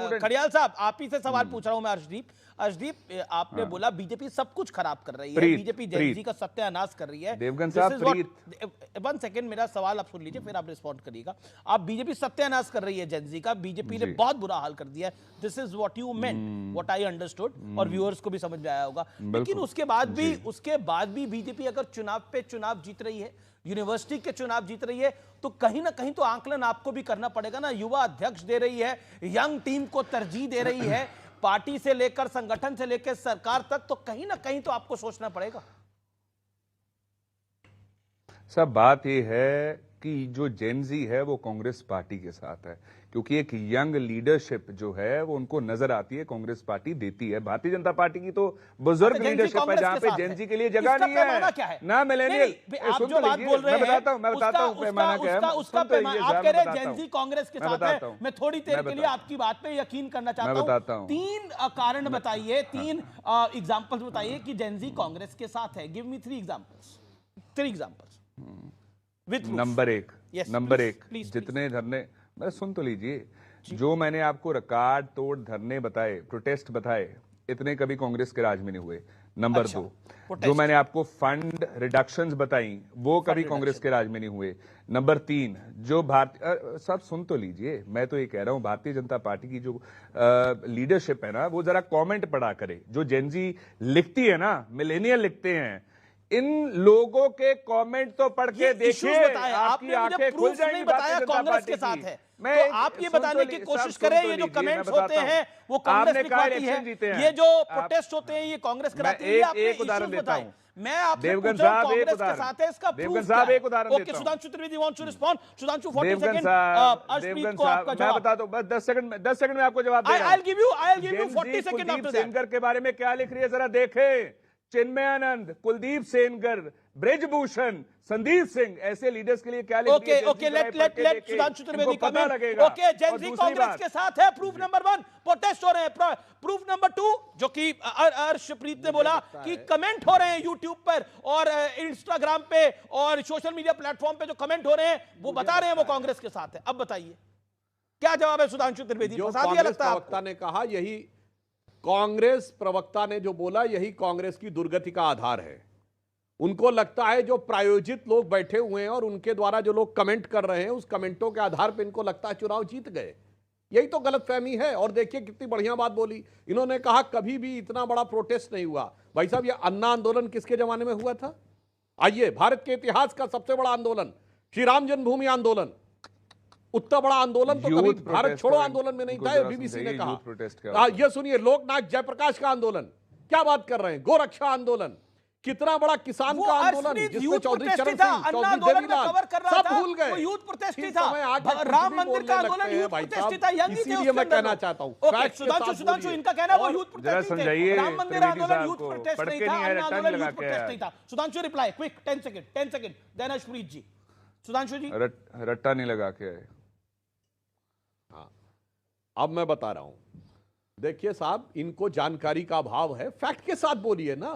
Student. Khadiyal साहब, आप ही से सवाल पूछ रहा हूं मैं। अर्शदीप, आपने बोला बीजेपी सब कुछ खराब कर रही है, बीजेपी जेनजी का सत्यानाश कर रही है। देवगन साहब, वन सेकंड, मेरा सवाल आप सुन लीजिए, फिर आप रिस्पॉन्ड करिएगा। आप बीजेपी सत्यानाश कर रही है जेनजी का, बीजेपी ने बहुत बुरा हाल कर दिया है। This is what you meant, what I understood, और व्यूअर्स को भी समझ में आया होगा। लेकिन उसके बाद भी बीजेपी अगर चुनाव पे चुनाव जीत रही है, यूनिवर्सिटी के चुनाव जीत रही है, तो कहीं ना कहीं तो आंकलन आपको भी करना पड़ेगा ना। युवा अध्यक्ष दे रही है, यंग टीम को तरजीह दे रही है, पार्टी से लेकर संगठन से लेकर सरकार तक, तो कहीं ना कहीं तो आपको सोचना पड़ेगा। सब बात यह है कि जो जेनजी है वो कांग्रेस पार्टी के साथ है, क्योंकि एक यंग लीडरशिप जो है वो उनको नजर आती है, कांग्रेस पार्टी देती है। भारतीय जनता पार्टी की तो बुजुर्ग लीडरशिप है, जहां पे जेनजी के लिए जगह नहीं है ना मिलेनियल। आप जो बात बोल रहे हैं, मैं बताता हूं पैमाना क्या है। उसका पैमाना आप कह रहे हैं जेनजी कांग्रेस के साथ है। मैं थोड़ी देर के लिए आपकी बात पे यकीन करना चाहता हूं। 3 कारण बताइए, 3 एग्जांपल्स बताइए कि जेनजी कांग्रेस के साथ है। Give me 3 examples. नंबर एक, जितने धरने, मैं सुन तो लीजिए, जो मैंने आपको रिकॉर्ड तोड़ धरने बताए, प्रोटेस्ट बताए, इतने कभी कांग्रेस के राज में नहीं हुए। नंबर 2, जो मैंने आपको फंड रिडक्शंस बताई, वो कभी कांग्रेस के राज में नहीं हुए। नंबर 3, जो सब सुन तो लीजिए, मैं तो ये कह रहा हूं भारतीय जनता पार्टी की जो लीडरशिप है ना, वो जरा कमेंट पढ़ा करे। जो जेनजी लिखती है ना, मिलेनियल लिखते हैं, इन लोगों के कमेंट तो पढ़ के देखिए, आपकी आंखें खुल जाएंगी। बताया कांग्रेस के साथ है, तो आप ये बताने की कोशिश करें, ये जो कमेंट्स होते हैं वो कांग्रेस लिखवाती है, ये जो प्रोटेस्ट होते हैं ये कांग्रेस कराती है। एक उदाहरण देता हूं मैं आपसे देवगन पूछ रहा हूं, साहब, एक कांग्रेस के साथ है, इसका देवगन साहब एक उदाहरण देता हूं। Sudhanshu Trivedi wants to respond. Sudhanshu 40 Devgan second, साहब, को आपका जवाब। मैं बताता हूं, बस 10 सेकंड में आपको जवाब दे रहा हूं। I'll give you 40 second after that. Sengar के बारे में क्या लिख रही है जरा देखें। चिन्मयानंद, कुलदीप सेनगर, ब्रिजभूषण, संदीप सिंह, ऐसे लीडर्स के लिए क्या लिख रही है? Okay, let Sudhanshu Trivedi comment. Okay, Gen Z Congress के साथ है, प्रूफ नंबर 1, प्रोटेस्ट हो रहे हैं। प्रूफ नंबर 2, जो कि अर्शप्रीत ने बोला कि कमेंट हो रहे हैं यूट्यूब पर और इंस्टाग्राम पे और सोशल मीडिया प्लेटफॉर्म पे जो कमेंट हो रहे हैं वो बता रहे हैं वो कांग्रेस के साथ है। अब बताइए क्या जवाब है सुधांशु त्रिवेदी? प्रवक्ता ने कहा, यही कांग्रेस प्रवक्ता ने जो बोला, यही कांग्रेस की दुर्गति का आधार है। उनको लगता है जो प्रायोजित लोग बैठे हुए हैं और उनके द्वारा जो लोग कमेंट कर रहे हैं, उस कमेंटों के आधार पर इनको लगता है चुनाव जीत गए। यही तो गलतफहमी है। और देखिए कितनी बढ़िया बात बोली इन्होंने, कहा कभी भी इतना बड़ा प्रोटेस्ट नहीं हुआ। भाई साहब, ये अन्ना आंदोलन किसके जमाने में हुआ था? आइए, भारत के इतिहास का सबसे बड़ा आंदोलन, श्री राम जन्मभूमि आंदोलन, उतना बड़ा आंदोलन तो कभी भारत छोड़ो आंदोलन में नहीं था। बीबीसी ने कहा। ये सुनिए, लोकनायक जयप्रकाश का आंदोलन, क्या बात कर रहे हैं, गोरक्षा आंदोलन, कितना बड़ा किसान का आंदोलन, जिसमें चौधरी चरण सिंह, चौधरी देवीलाल सब भूल गए। यूथ प्रोटेस्ट ही था, राम मंदिर का आंदोलन यूथ प्रोटेस्ट था। इसीलिए मैं कहना चाहता हूं, सुधांशु इनका कहना है वो यूथ प्रोटेस्ट थे, राम मंदिर आंदोलन यूथ प्रोटेस्ट नहीं था, आंदोलन यूथ प्रोटेस्ट नहीं था। Sudhanshu reply quick, 10 second, then Arshpreet ji. Sudhanshu ji, रट्टा नहीं लगा के आए। हाँ, अब मैं बता रहा हूं। देखिए साहब, इनको जानकारी का अभाव है, फैक्ट के साथ बोलिए ना,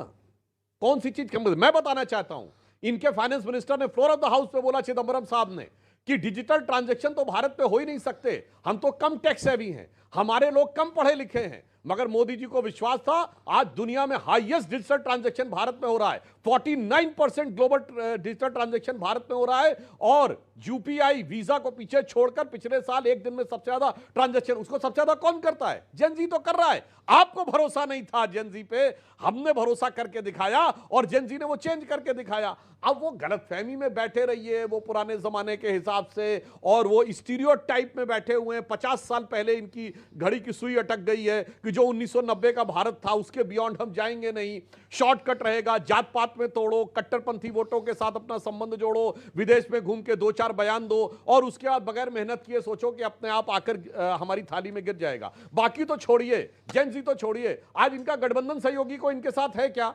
कौन सी चीज कम। मैं बताना चाहता हूं, इनके फाइनेंस मिनिस्टर ने फ्लोर ऑफ द हाउस पे बोला, चिदंबरम साहब ने, कि डिजिटल ट्रांजैक्शन तो भारत पे हो ही नहीं सकते, हम तो कम टैक्स सेवी हैं, हमारे लोग कम पढ़े लिखे हैं। मगर मोदी जी को विश्वास था, आज दुनिया में हाईएस्ट डिजिटल ट्रांजैक्शन भारत में हो रहा है, 49% ग्लोबल डिजिटल ट्रांजैक्शन भारत में हो रहा है। और यूपीआई वीजा को पीछे छोड़कर पिछले साल एक दिन में सबसे ज्यादा ट्रांजैक्शन, उसको सबसे ज्यादा कौन करता है? जेनजी तो कर रहा है। आपको भरोसा नहीं था जेनजी पे, हमने भरोसा करके दिखाया और जेनजी ने वो चेंज करके दिखाया। अब वो गलतफहमी में बैठे रहिए, वो पुराने जमाने के हिसाब से, और वो स्टीरियोटाइप में बैठे हुए हैं। 50 साल पहले इनकी घड़ी की सुई अटक गई है कि जो 1990 का भारत था उसके बियॉन्ड हम जाएंगे नहीं, शॉर्टकट रहेगा, जात पात में तोड़ो, कट्टरपंथी वोटों के साथ अपना संबंध जोड़ो, विदेश में घूम के 2-4 बयान दो और उसके बाद बगैर मेहनत किए सोचो कि अपने आप आकर हमारी थाली में गिर जाएगा। बाकी तो छोड़िए, जेनजी तो छोड़िए, आज इनका गठबंधन सहयोगी को इनके साथ है क्या?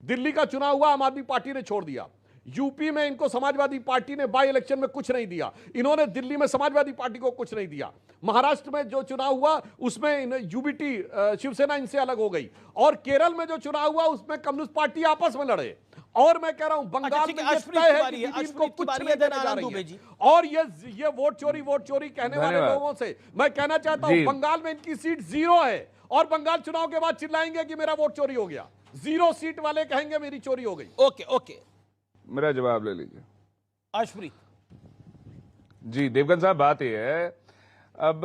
दिल्ली का चुनाव हुआ, आम आदमी पार्टी ने छोड़ दिया। यूपी में इनको समाजवादी पार्टी ने बाई इलेक्शन में कुछ नहीं दिया, इन्होंने दिल्ली में समाजवादी पार्टी को कुछ नहीं दिया। महाराष्ट्र में जो चुनाव हुआ उसमें यूबीटी शिवसेना इनसे अलग हो गई, और केरल में जो चुनाव हुआ उसमें कम्युनिस्ट पार्टी आपस में लड़े, और मैं कह रहा हूं बंगाल में ये तय है कि बीजेपी को कुछ नहीं देने जा रही है। और ये वोट चोरी कहने वाले लोगों से मैं कहना चाहता हूं बंगाल में इनकी सीट 0 है और बंगाल चुनाव के बाद चिल्लाएंगे कि मेरा वोट चोरी हो गया। 0 सीट वाले कहेंगे मेरी चोरी हो गई। ओके मेरा जवाब ले लीजिए अर्शप्रीत जी। देवगन साहब, बात यह है, अब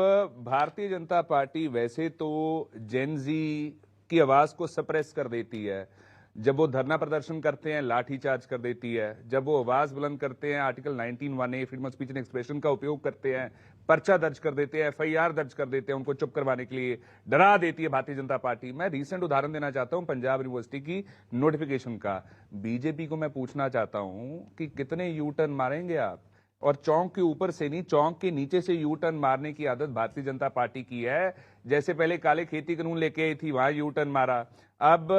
भारतीय जनता पार्टी वैसे तो जेनजी की आवाज को सप्रेस कर देती है, जब वो धरना प्रदर्शन करते हैं लाठीचार्ज कर देती है, जब वो आवाज बुलंद करते हैं article 19(1)(a) freedom of speech and expression का उपयोग करते हैं, पर्चा दर्ज कर देते हैं, FIR दर्ज कर देते हैं, उनको चुप करवाने के लिए डरा देती है भारतीय जनता पार्टी। मैं रीसेंट उदाहरण देना चाहता हूं पंजाब यूनिवर्सिटी की नोटिफिकेशन का। बीजेपी को मैं पूछना चाहता हूं कि कितने यू टर्न मारेंगे आप, और चौक के ऊपर से नहीं, चौक के नीचे से यू टर्न मारने की आदत भारतीय जनता पार्टी की है। जैसे पहले काले खेती कानून लेके आई थी, वहां यू टर्न मारा। अब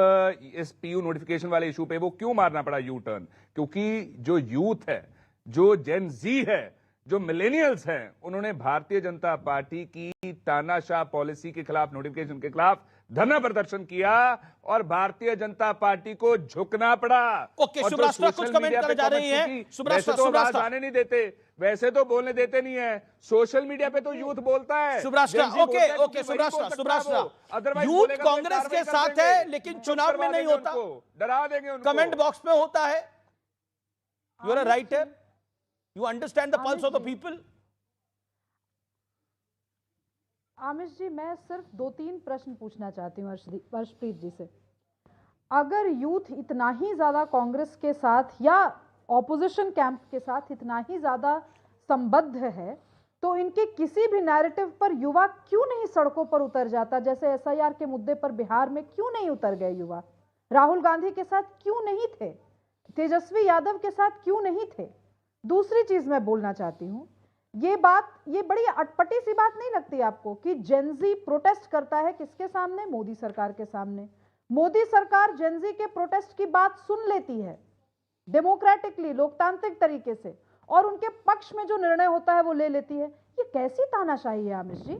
इस PU नोटिफिकेशन वाले इशू पे वो क्यों मारना पड़ा यू टर्न? क्योंकि जो यूथ है, जो जेन जी है, जो मिलेनियल्स हैं, उन्होंने भारतीय जनता पार्टी की तानाशाह पॉलिसी के खिलाफ, नोटिफिकेशन के खिलाफ धरना प्रदर्शन किया और भारतीय जनता पार्टी को झुकना पड़ा। ओके, शुभराष्ट्र कुछ कमेंट कर जा रही है। शुभराष्ट्र आने नहीं देते, वैसे तो बोलने देते नहीं है, सोशल मीडिया पे तो यूथ बोलता है। शुभराष्ट्र ओके शुभराष्ट्र यूथ कांग्रेस के साथ है लेकिन चुनाव में नहीं होता, डरा देंगे उनको। कमेंट बॉक्स में होता है। You are a writer, you understand the pulse of the people. Amish ji, मैं सिर्फ 2-3 प्रश्न पूछना चाहती हूँ अर्शप्रीत जी से। अगर यूथ इतना ही ज्यादा कांग्रेस के साथ या ऑपोजिशन कैंप के साथ इतना ही ज्यादा संबद्ध है, तो इनके किसी भी नैरेटिव पर युवा क्यों नहीं सड़कों पर उतर जाता? जैसे SIR के मुद्दे पर बिहार में क्यों नहीं उतर गए युवा? राहुल गांधी के साथ क्यों नहीं थे? तेजस्वी यादव के साथ क्यों नहीं थे? दूसरी चीज मैं बोलना चाहती हूं, ये बड़ी अटपटी सी बात नहीं लगती आपको कि जेनजी प्रोटेस्ट करता है किसके सामने? मोदी सरकार के सामने। मोदी सरकार जेनजी के प्रोटेस्ट की बात सुन लेती है डेमोक्रेटिकली, लोकतांत्रिक तरीके से, और उनके पक्ष में जो निर्णय होता है वो ले लेती है। ये कैसी तानाशाही है आमिश जी?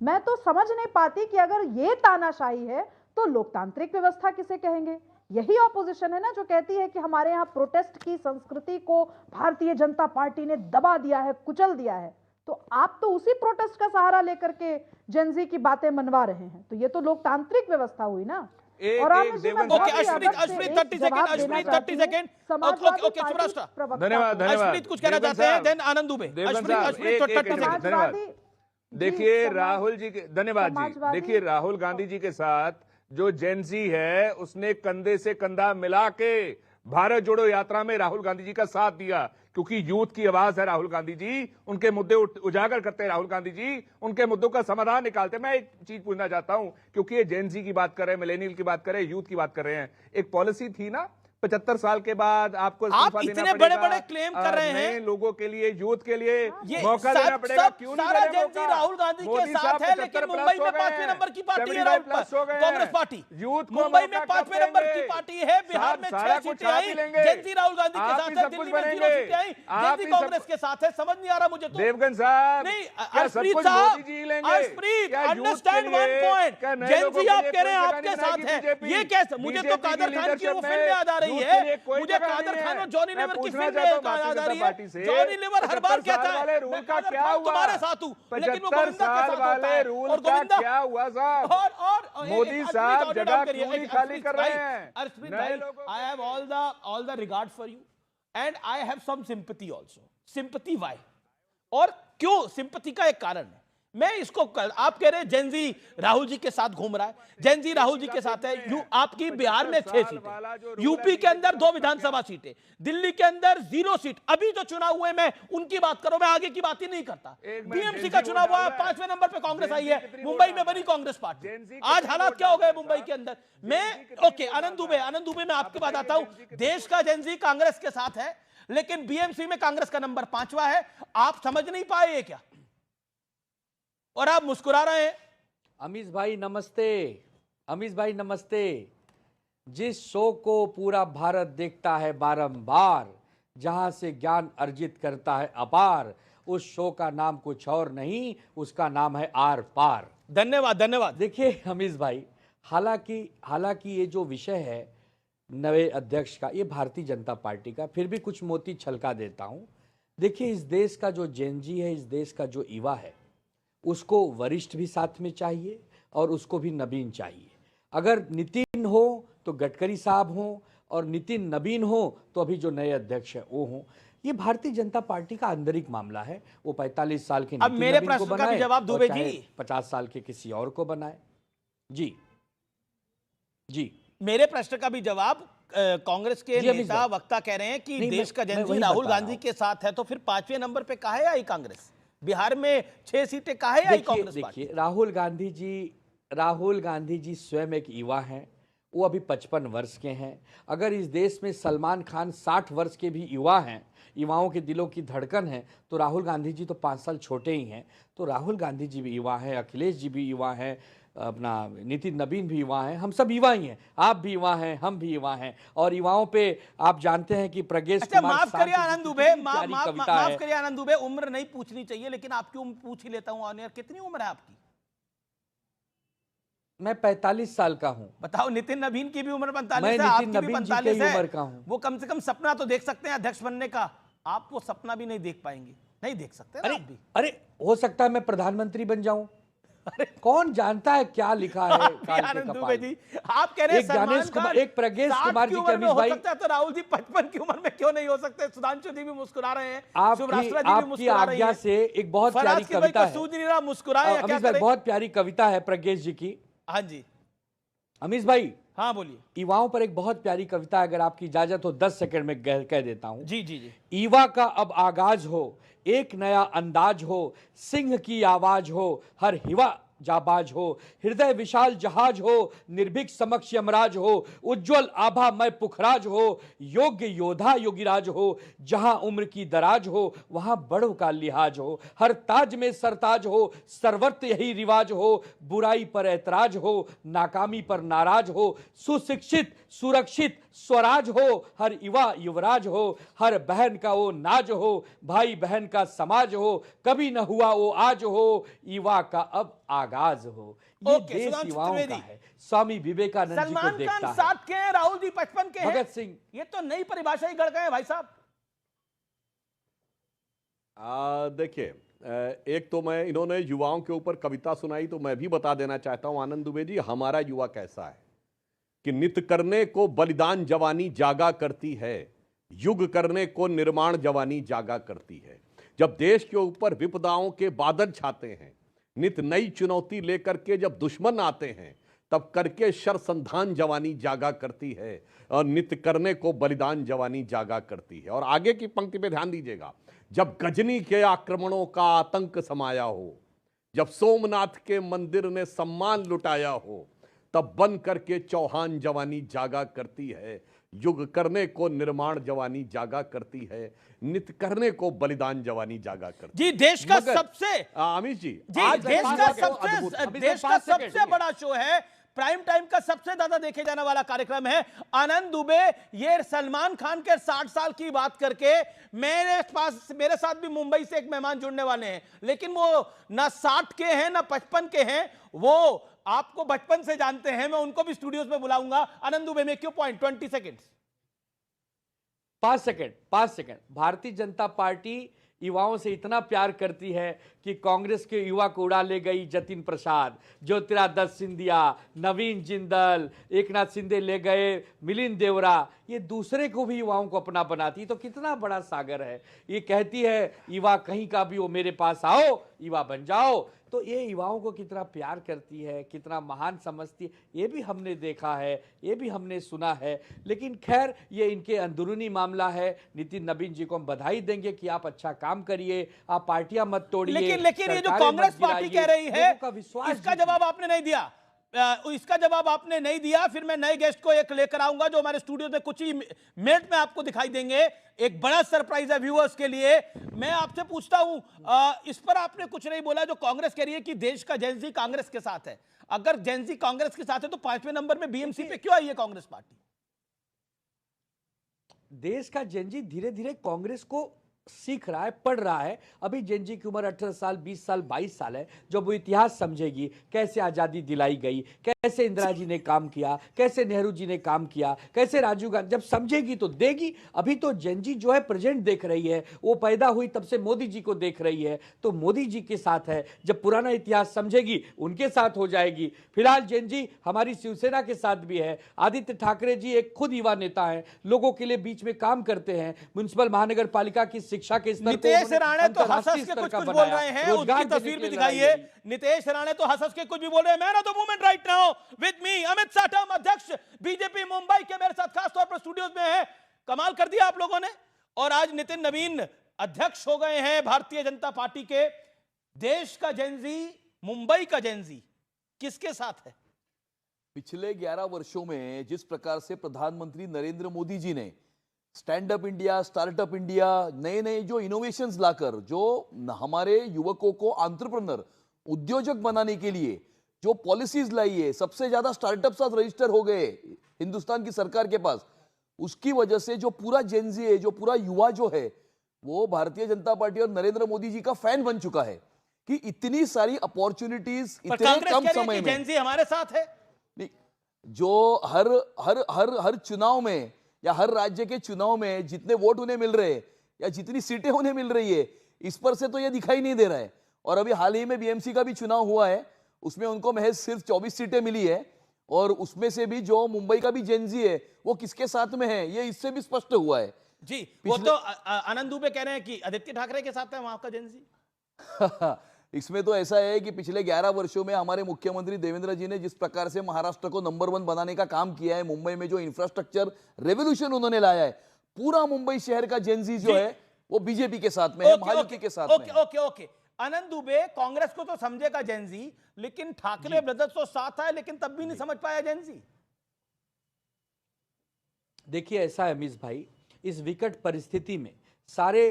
मैं तो समझ नहीं पाती कि अगर ये तानाशाही है तो लोकतांत्रिक व्यवस्था किसे कहेंगे? यही ऑपोजिशन है ना जो कहती है कि हमारे यहाँ प्रोटेस्ट की संस्कृति को भारतीय जनता पार्टी ने दबा दिया है, कुचल दिया है। तो आप तो उसी प्रोटेस्ट का सहारा लेकर के जेनजी की बातें मनवा रहे हैं, तो ये तो लोकतांत्रिक व्यवस्था हुई ना। और अर्शप्रीत कुछ कहना चाहते हैं, देन आनंद दुबे। देखिए राहुल जी के, धन्यवाद जी। देखिए राहुल गांधी जी के साथ जो जेनजी है उसने कंधे से कंधा मिला के भारत जोड़ो यात्रा में राहुल गांधी जी का साथ दिया, क्योंकि यूथ की आवाज है राहुल गांधी जी, उनके मुद्दे उजागर करते हैं राहुल गांधी जी, उनके मुद्दों का समाधान निकालते हैं। मैं एक चीज पूछना चाहता हूं, क्योंकि ये जेनजी की बात कर रहे हैं, मिलेनियल की बात कर रहे हैं, यूथ की बात कर रहे हैं। एक पॉलिसी थी ना 75 साल के बाद आपको आप इतने बड़े-बड़े क्लेम कर रहे हैं लोगों के लिए, यूथ के लिए ये मौका देना पड़ेगा। क्यों नहीं सारा जेनजी राहुल गांधी के साथ है, लेकिन मुंबई में 5वें नंबर की पार्टी है कांग्रेस पार्टी। यूथ मुंबई में 5वें नंबर की पार्टी है, बिहार में 6 सीटें आई, जेनजी राहुल गांधी के साथ है, दिल्ली में 0 सीटें आई, जेनजी कांग्रेस के साथ है। समझ नहीं आ रहा मुझे तो। देवगन साहब नहीं, अर्शप्रीत साहब, Arshpreet understand one point, Gen Z आप कह रहे हैं आपके साथ है, ये कैसे? मुझे तो कादर खान की वो फिल्म याद आ रही है, मुझे कादर खान और जॉनी लीवर की फिल्म याद आ रही है। जॉनी लीवर हर बार कहता है रूल का क्या हुआ, तुम्हारे साथ हूं, लेकिन वो गोविंदा के साथ होता है। रूल का क्या हुआ साहब? और मोदी साहब जगह क्यों नहीं खाली कर रहे हैं? अर्शप्रीत भाई, I have all the regard for you and I have some sympathy also. Sympathy why? और क्यों सिंपैथी का एक कारण है। मैं इसको आप कह रहे हैं जेनजी राहुल जी के साथ घूम रहा है, जेनजी राहुल जी के साथ है। आपकी बिहार में 6 सीटें, यूपी के अंदर 2 विधानसभा सीटें, दिल्ली के अंदर 0 सीट। अभी जो चुनाव हुए, मैं उनकी बात करूं, मैं आगे की बात ही नहीं करता। बीएमसी का चुनाव हुआ, 5वें नंबर पे कांग्रेस आई है, मुंबई में बनी कांग्रेस पार्टी। आज हालात क्या हो गए मुंबई के अंदर? मैं ओके, आनंद दुबे में आपकी बात आता हूं। देश का जेनजी कांग्रेस के साथ है, लेकिन बीएमसी में कांग्रेस का नंबर 5वां है। आप समझ नहीं पाए ये क्या? और आप मुस्कुरा रहे हैं। अमीश भाई नमस्ते। अमीश भाई नमस्ते। जिस शो को पूरा भारत देखता है बारंबार, जहां से ज्ञान अर्जित करता है अपार, उस शो का नाम कुछ और नहीं, उसका नाम है आर पार। धन्यवाद धन्यवाद। देखिए अमीश भाई, हालांकि ये जो विषय है नए अध्यक्ष का, ये भारतीय जनता पार्टी का, फिर भी कुछ मोती छलका देता हूं। देखिए, इस देश का जो जेनजी है, इस देश का जो युवा है, उसको वरिष्ठ भी साथ में चाहिए और उसको भी नवीन चाहिए। अगर नितिन हो तो गडकरी साहब हो, और नितिन नवीन हो तो अभी जो नए अध्यक्ष है वो हो। ये भारतीय जनता पार्टी का आंतरिक मामला है। वो 45 साल के अब मेरे प्रश्न का भी जवाब दुबे जी, 50 साल के किसी और को बनाए। जी जी, मेरे प्रश्न का भी जवाब कांग्रेस के नेता वक्ता कह रहे हैं कि देश का जेनजी राहुल गांधी के साथ है, तो फिर 5वें नंबर पे काहे आई कांग्रेस? बिहार में 6 सीटें काहे आई कांग्रेस पार्टी? देखिए, राहुल गांधी जी स्वयं एक युवा हैं। वो अभी 55 वर्ष के हैं। अगर इस देश में सलमान खान 60 वर्ष के भी युवा हैं, युवाओं के दिलों की धड़कन है, तो राहुल गांधी जी तो 5 साल छोटे ही हैं। तो राहुल गांधी जी भी युवा हैं, अखिलेश जी भी युवा हैं, अपना नितिन नवीन भी युवा हैं, हम सब युवा ही हैं। आप भी युवा हैं, हम भी युवा हैं। और युवाओं पे आप जानते हैं कि प्रज्ञेश कुमार, माफ करिए आनंद दुबे, माफ करिए आनंद दुबे, उम्र नहीं पूछनी चाहिए, लेकिन आपकी उम्र पूछ ही लेता हूं। ऑन एयर, कितनी उम्र है आपकी? मैं 45 साल का हूं। बताओ, नितिन नवीन की भी उम्र 45 है, आपकी भी 45 है। उम्र का हूं। वो कम से कम सपना तो देख सकते हैं अध्यक्ष बनने का। आप वो सपना भी नहीं देख पाएंगे, नहीं देख सकते ना आप भी। अरे हो सकता है मैं प्रधानमंत्री बन जाऊं। कौन जानता है क्या लिखा है काल के कपाल। जी, आप कह रहे हैं सलमान खान एक प्रज्ञेश कुमार जी के अमीश भाई, तो राहुल जी 55 की उम्र में क्यों नहीं हो सकते? सुधांशु जी भी मुस्कुरा रहे हैं, आपकी आज्ञा से एक बहुत प्यारी कविता है, मुस्कुराए। अमीश भाई, बहुत प्यारी कविता है प्रज्ञेश जी की। हाँ जी अमीश भाई, हाँ बोलिए। युवाओं पर एक बहुत प्यारी कविता है, अगर आपकी इजाजत हो 10 सेकंड में कह देता हूं। जी जी जी। युवा का अब आगाज हो, एक नया अंदाज हो, सिंह की आवाज हो, हर युवा जाबाज हो, हृदय विशाल जहाज हो, निर्भीक समक्ष यमराज हो, उज्जवल आभा मय पुखराज हो, योग्य योद्धा योगिराज हो, जहां उम्र की दराज हो वहां बड़ों का लिहाज हो, हर ताज में सरताज हो, सर्वत्र यही रिवाज हो, बुराई पर ऐतराज हो, नाकामी पर नाराज हो, सुशिक्षित सुरक्षित स्वराज हो, हर युवा युवराज हो, हर बहन का वो नाज हो, भाई बहन का समाज हो, कभी न हुआ वो आज हो, युवा का अब आगाज हो। ये देश युवाओं का है। स्वामी विवेकानंद जी को देखता है। 7 के हैं, राहुल जी 55 के हैं, भगत सिंह। ये तो नई परिभाषा ही गढ़ गए हैं भाई साहब। देखिए, एक तो मैं, इन्होंने युवाओं के ऊपर कविता सुनाई, तो मैं भी बता देना चाहता हूं आनंद दुबे जी, हमारा युवा कैसा है कि नित करने को बलिदान जवानी जागा करती है, युग करने को निर्माण जवानी जागा करती है। जब देश के ऊपर विपदाओं के बादल छाते हैं, नित नई चुनौती लेकर के जब दुश्मन आते हैं, तब करके शरसंधान जवानी जागा करती है, और नित करने को बलिदान जवानी जागा करती है। और आगे की पंक्ति पे ध्यान दीजिएगा, जब गजनी के आक्रमणों का आतंक समाया हो, जब सोमनाथ के मंदिर ने सम्मान लुटाया हो, तब बन करके चौहान जवानी जागा करती है, युग करने को निर्माण जवानी जागा करती है, नित करने को बलिदान जवानी जागा करती जी। देश का सबसे अमीश जी, आज देश का सबसे बड़ा शो है, प्राइम टाइम का सबसे ज्यादा देखे जाने वाला कार्यक्रम है आनंद दुबे। ये सलमान खान के 60 साल की बात करके मेरे साथ भी मुंबई से एक मेहमान जुड़ने वाले हैं, लेकिन वो ना 60 के हैं ना 55 के हैं, वो आपको बचपन से जानते हैं। मैं उनको भी स्टूडियोज में बुलाऊंगा। Anand Dubey, make your point, 20 seconds. 5 second. Bharatiya Janata party युवाओं से इतना प्यार करती है कि कांग्रेस के युवा को उड़ा ले गई जतिन प्रसाद, ज्योतिरादित्य सिंधिया, नवीन जिंदल, एकनाथ शिंदे ले गए मिलिंद देवरा। ये दूसरे को भी युवाओं को अपना बनाती, तो कितना बड़ा सागर है। ये कहती है युवा कहीं का भी हो मेरे पास आओ, युवा बन जाओ। तो ये युवाओं को कितना प्यार करती है, कितना महान समझती है, ये भी हमने देखा है, ये भी हमने सुना है। लेकिन खैर, ये इनके अंदरूनी मामला है। नितिन नवीन जी को हम बधाई देंगे कि आप अच्छा काम करिए, आप पार्टियां मत तोड़िए। लेकिन ये जो कांग्रेस पार्टी कह रही है, इसका जवाब आपने नहीं दिया। इसका जवाब आपने नहीं दिया। फिर मैं नए गेस्ट को एक लेकर आऊंगा जो हमारे स्टूडियो में कुछ ही मिनट में आपको दिखाई देंगे। एक बड़ा सरप्राइज है व्यूअर्स के लिए। मैं आपसे पूछता हूं, इस पर आपने कुछ नहीं बोला जो कांग्रेस कह रही है कि देश का जेनजी कांग्रेस के साथ है। अगर जेनजी कांग्रेस के साथ है तो 5वें नंबर में बीएमसी पे क्यों आई है कांग्रेस पार्टी? देश का जेनजी धीरे धीरे कांग्रेस को सीख रहा है, पढ़ रहा है। अभी जेन जी की उम्र 18 साल, 20 साल, 22 साल है। जब वो इतिहास समझेगी, कैसे आजादी दिलाई गई, कैसे इंदिरा जी ने काम किया, कैसे नेहरू जी ने काम किया, कैसे राजीव गांधी, जब समझेगी तो देगी। अभी तो जेन जी जो है प्रेजेंट देख रही है, वो पैदा हुई तब से मोदी जी को देख रही है, तो मोदी जी के साथ है। जब पुराना इतिहास समझेगी, उनके साथ हो जाएगी। फिलहाल जेन जी हमारी शिवसेना के साथ भी है। आदित्य ठाकरे जी एक खुद युवा नेता है, लोगों के लिए बीच में काम करते हैं। म्युनिसिपल महानगर पालिका की शिक्षा के स्तर को नितेश राणे तो हंस अंतर्राष्ट्रीय के स्तर कुछ का कुछ बोल बनाया, रहे हैं, रोजगार उसकी देने तस्वीर के भी लिए दिखाइए। लड़ाई लड़ी। नितेश राणे तो हंस के कुछ भी बोल रहे हैं। Man of the movement right now with me Amit Satam, अध्यक्ष बीजेपी मुंबई के मेरे साथ खास तौर पर स्टूडियोज में है। कमाल कर दिया आप लोगों ने। और आज नितिन नवीन अध्यक्ष हो गए हैं भारतीय जनता पार्टी के। देश का जेनजी, मुंबई का जेनजी किसके साथ है? पिछले 11 वर्षों में जिस प्रकार से प्रधानमंत्री नरेंद्र मोदी जी ने stand up India, startup India, नए नए जो इनोवेशंस लाकर जो हमारे युवकों को एंटरप्रेन्योर, उद्योजक बनाने के लिए जो पॉलिसीज लाई है, सबसे ज्यादा स्टार्टअप्स आज रजिस्टर हो गए हिंदुस्तान की सरकार के पास। उसकी वजह से जो पूरा जेनजी है, जो पूरा युवा जो है, वो भारतीय जनता पार्टी और नरेंद्र मोदी जी का फैन बन चुका है कि इतनी सारी अपॉर्चुनिटीज पर इतने कांग्रेस कम कह रही है समय कि में। जेनजी हमारे साथ है। नहीं, जो हर हर हर हर चुनाव में या हर राज्य के चुनाव में जितने वोट उन्हें मिल रहे हैं या जितनी सीटें उन्हें मिल रही है, इस पर से तो ये दिखाई नहीं दे रहा है। और अभी हाल ही में बीएमसी का भी चुनाव हुआ है, उसमें उनको महज सिर्फ 24 सीटें मिली है। और उसमें से भी जो मुंबई का भी जेनजी है वो किसके साथ में है, ये इससे भी स्पष्ट हुआ है। जी, वो तो आनंद दुबे कह रहे हैं कि आदित्य ठाकरे के साथ है वहां का जेनजी। इसमें तो ऐसा है कि पिछले 11 वर्षों में हमारे मुख्यमंत्री देवेंद्र जी ने जिस प्रकार से महाराष्ट्र को नंबर 1 बनाने का काम किया है, मुंबई में जो इंफ्रास्ट्रक्चर रेवोल्यूशन उन्होंने लाया है, पूरा मुंबई शहर का जेनजी जो है वो बीजेपी के साथ में है, महायुति के साथ में है। ओके। आनंद दुबे कांग्रेस को तो समझेगा जेनजी, लेकिन ठाकरे ब्रदर्स तो साथ है, लेकिन तब भी नहीं समझ पाया जेनजी। देखिए ऐसा है अमीश भाई, इस विकट परिस्थिति में सारे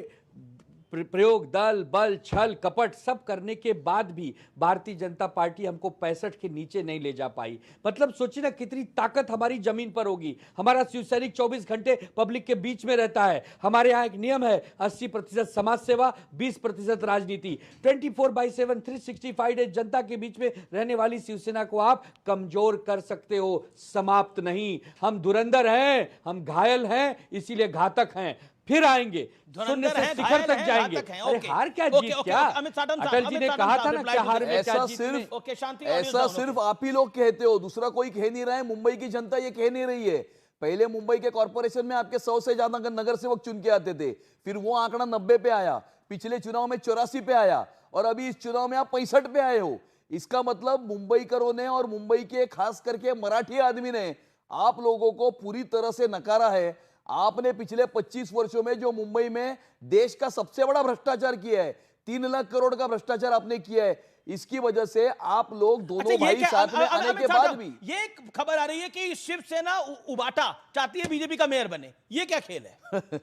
प्रयोग, दल बल, छल कपट सब करने के बाद भी भारतीय जनता पार्टी हमको 65 के नीचे नहीं ले जा पाई। मतलब सोचिए ना कितनी ताकत हमारी जमीन पर होगी। हमारा शिवसैनिक 24 घंटे पब्लिक के बीच में रहता है। हमारे यहाँ एक नियम है 80% समाज सेवा, 20% राजनीति। 24/7 365 डेज जनता के बीच में रहने वाली शिवसेना को आप कमजोर कर सकते हो, समाप्त नहीं। हम धुरंधर हैं, हम घायल हैं, इसीलिए घातक हैं। फिर आएंगे, शून्य से शिखर तक जाएंगे। अरे हार क्या जीत क्या? अटल जी ने कहा था ना क्या हार में क्या जीत में। ऐसा सिर्फ आप ही लोग कहते हो, दूसरा कोई कह नहीं रहा है। मुंबई की जनता ये कह नहीं रही है। पहले मुंबई के कॉर्पोरेशन में आपके 100 से ज्यादा नगर सेवक चुन के आते थे, फिर वो आंकड़ा 90 पे आया, पिछले चुनाव में 84 पे आया, और अभी इस चुनाव में आप 65 पे आए हो। इसका मतलब मुंबईकरों ने और मुंबई के खास करके मराठी आदमी ने आप लोगों को पूरी तरह से नकारा है। आपने पिछले 25 वर्षों में जो मुंबई में देश का सबसे बड़ा भ्रष्टाचार किया है, 3 लाख करोड़ का भ्रष्टाचार आपने किया है। इसकी वजह से आप लोग दोनों भाई साथ में आने के बाद भी ये खबर आ रही है कि शिवसेना उबाटा चाहती है बीजेपी का मेयर बने। ये क्या खेल है?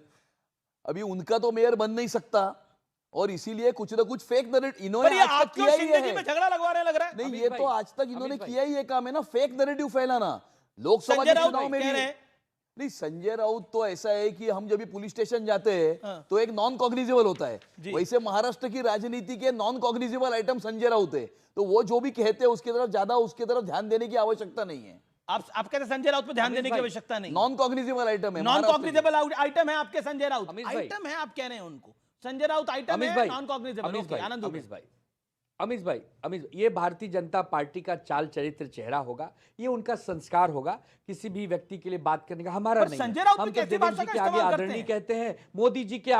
अभी उनका तो मेयर बन नहीं सकता, और इसीलिए कुछ ना कुछ फेक नैरेटिव इन्होंने पर ये आज तक किया ही है। में झगड़ा लगवा रहे लग रहा है। नहीं, ये तो आज तक इन्होंने किया ही है काम है ना, फेक नैरेटिव फैलाना। लोकसभा के चुनाव में भी नहीं, संजय राउत तो ऐसा है कि हम जब भी पुलिस स्टेशन जाते हैं तो एक नॉन कॉग्निजेबल होता है, वैसे महाराष्ट्र की राजनीति के non cognizable item Sanjay Raut है। तो वो जो भी कहते हैं उसकी तरफ ज्यादा उसकी तरफ ध्यान देने की आवश्यकता नहीं है। आप कहते हैं संजय राउत पे ध्यान देने की आवश्यकता नहीं। नॉन कॉग्निजेबल आइटम है, नॉन कॉग्निजेबल आइटम है आपके संजय राउत। आइटम है, आप कह रहे हैं उनको संजय राउत आइटम है, नॉन कॉग्निजेबल। अमीश भाई, ये भारतीय जनता पार्टी का चाल चरित्र चेहरा होगा, ये उनका संस्कार होगा। किसी भी व्यक्ति के लिए बात करने का हमारा नहीं। संजय राउत हम तो देवेंद्र जी के आगे आदरणीय कहते हैं, मोदी जी के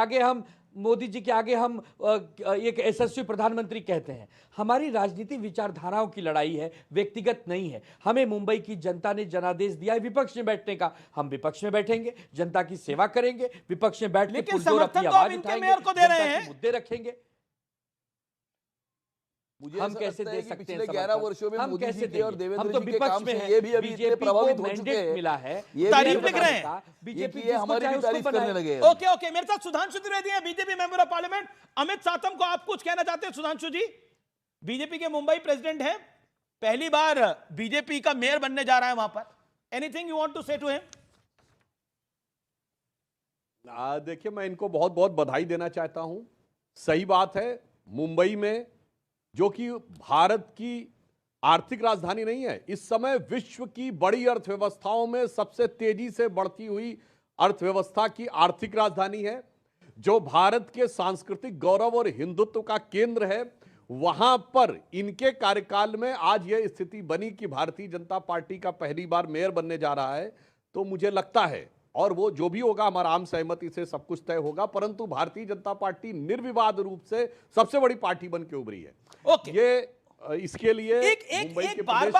आगे हम एक यशस्वी प्रधानमंत्री कहते हैं। हमारी राजनीतिक विचारधाराओं की लड़ाई है, व्यक्तिगत नहीं है। हमें मुंबई की जनता ने जनादेश दिया है विपक्ष में बैठने का, हम विपक्ष में बैठेंगे, जनता की सेवा करेंगे, विपक्ष में बैठ के समर्थन तो आप इनके मेयर को दे रहे हैं, मुद्दे रखेंगे। हम कैसे दे सकते हैं? पिछले 11 वर्षों में मोदी जी के और देवेंद्र जी के काम से हैं, ये भी अभी इतने प्रभावित हो चुके हैं, मिला है, ये तारीफ लिख रहे हैं, बीजेपी हमारी भी तारीफ करने लगे हैं। ओके, मेरे साथ सुधांशु त्रिवेदी हैं, BJP member of parliament. Amit सातम को आप कुछ कहना चाहते हैं? सुधांशु जी, बीजेपी के मुंबई प्रेसिडेंट है, पहली बार बीजेपी का मेयर बनने जा रहा है वहां पर। एनीथिंग यू वांट टू से टू हिम? देखिए, मैं इनको बहुत बहुत बधाई देना चाहता हूं। सही बात है, मुंबई में, जो कि भारत की आर्थिक राजधानी नहीं है, इस समय विश्व की बड़ी अर्थव्यवस्थाओं में सबसे तेजी से बढ़ती हुई अर्थव्यवस्था की आर्थिक राजधानी है, जो भारत के सांस्कृतिक गौरव और हिंदुत्व का केंद्र है। वहां पर इनके कार्यकाल में आज यह स्थिति बनी कि भारतीय जनता पार्टी का पहली बार मेयर बनने जा रहा है। तो मुझे लगता है, और वो जो भी होगा हमारा आम सहमति से सब कुछ तय होगा, परंतु भारतीय जनता पार्टी निर्विवाद रूप से सबसे बड़ी पार्टी बन के उभरी है। ओके। ये इसके लिए एक बार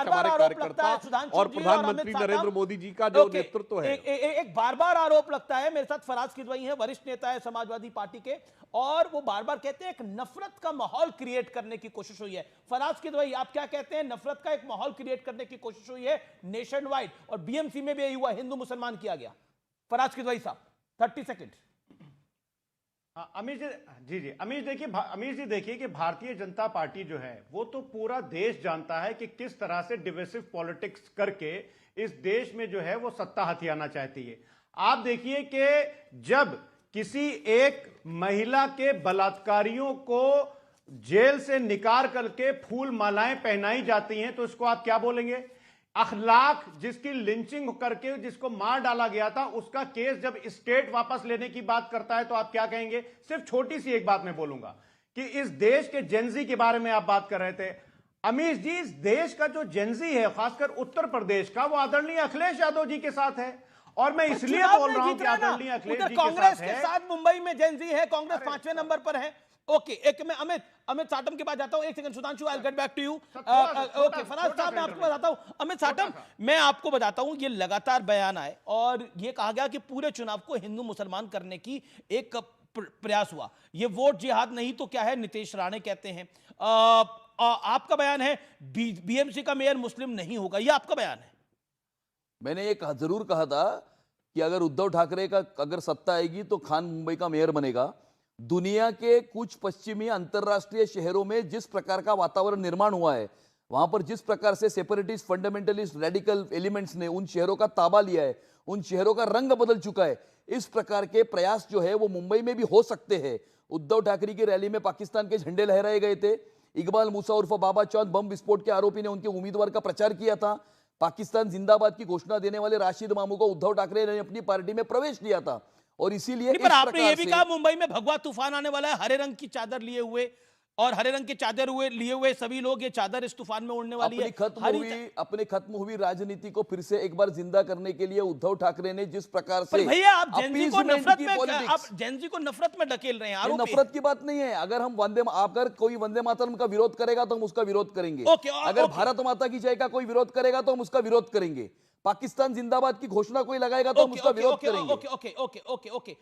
आरोप लगता है सुधांशु और जी प्रधानमंत्री नरेंद्र मोदी जी का जो नेतृत्व है, एक बार आरोप लगता है। मेरे साथ फराज किदवई हैं, वरिष्ठ नेता है समाजवादी पार्टी के, और वो बार कहते हैं एक नफरत का माहौल क्रिएट करने की कोशिश हुई है। फराज किदवई, आप क्या कहते हैं? नफरत का एक माहौल क्रिएट करने की कोशिश हुई है नेशन वाइड, और बीएमसी में भी यही हुआ, हिंदू मुसलमान किया गया। फराज किदवई साहब, 30 सेकेंड। अमीर जी अमीर जी देखिए कि भारतीय जनता पार्टी जो है वो तो पूरा देश जानता है कि किस तरह से डिविसिव पॉलिटिक्स करके इस देश में जो है वो सत्ता हथियाना चाहती है। आप देखिए कि जब किसी एक महिला के बलात्कारियों को जेल से निकाल करके फूल मालाएं पहनाई जाती हैं तो इसको आप क्या बोलेंगे? अखलाक, जिसकी लिंचिंग करके जिसको मार डाला गया था, उसका केस जब स्टेट वापस लेने की बात करता है तो आप क्या कहेंगे? सिर्फ छोटी सी एक बात मैं बोलूंगा कि इस देश के जेनजी के बारे में आप बात कर रहे थे अमीश जी। इस देश का जो जेनजी है, खासकर उत्तर प्रदेश का, वो आदरणीय अखिलेश यादव जी के साथ है। और मैं इसलिए बोल रहा हूं कि आदरणीय अखिलेश जी कांग्रेस के साथ मुंबई में जेनजी है, कांग्रेस 5वें नंबर पर है। ओके, एक मैं अमित साटम के पास जाता हूं। एक second Sudhanshu, I will get back to you. Okay Faraz साहब, मैं आपको बताता हूं। अमित साटम, मैं आपको बताता हूं, ये लगातार बयान आए और ये कहा गया कि पूरे चुनाव को हिंदू मुसलमान करने की एक प्रयास हुआ। ये वोट जिहाद नहीं तो क्या है, नीतीश राणे कहते हैं। आपका बयान है बीएमसी का मेयर मुस्लिम नहीं होगा, ये आपका बयान है। मैंने ये जरूर कहा था कि अगर उद्धव ठाकरे का अगर सत्ता आएगी तो खान मुंबई का मेयर बनेगा। दुनिया के कुछ पश्चिमी अंतरराष्ट्रीय शहरों में जिस प्रकार का वातावरण निर्माण हुआ है, वहां पर जिस प्रकार से सेपरेटिस्ट, फंडामेंटलिस्ट, रेडिकल एलिमेंट्स ने उन शहरों का ताबा लिया है, उन शहरों का रंग बदल चुका है, इस प्रकार के प्रयास जो है वो मुंबई में भी हो सकते हैं। उद्धव ठाकरे की रैली में पाकिस्तान के झंडे लहराए गए थे। इकबाल मूसा उर्फ बाबा चौंद बम विस्फोट के आरोपी ने उनके उम्मीदवार का प्रचार किया था। पाकिस्तान जिंदाबाद की घोषणा देने वाले राशिद मामू को उद्धव ठाकरे ने अपनी पार्टी में प्रवेश दिया था। और इसीलिए पर आपने ये भी कहा मुंबई में भगवा तूफान आने वाला है, हरे रंग की चादर लिए हुए, और हरे रंग की चादर लिए हुए सभी लोग, ये चादर इस तूफान में उड़ने वाली है। अपनी खत्म हुई राजनीति को फिर से एक बार जिंदा करने के लिए उद्धव ठाकरे ने जिस प्रकार से, भैया आप जेनजी को नफरत में ढकेल रहे हैं। नफरत की बात नहीं है। अगर कोई वंदे मातरम का विरोध करेगा तो हम उसका विरोध करेंगे। अगर भारत माता की जय का कोई विरोध करेगा तो हम उसका विरोध करेंगे। पाकिस्तान जिंदाबाद की घोषणा कोई लगाएगा तो हम उसका विरोध करेंगे। ओके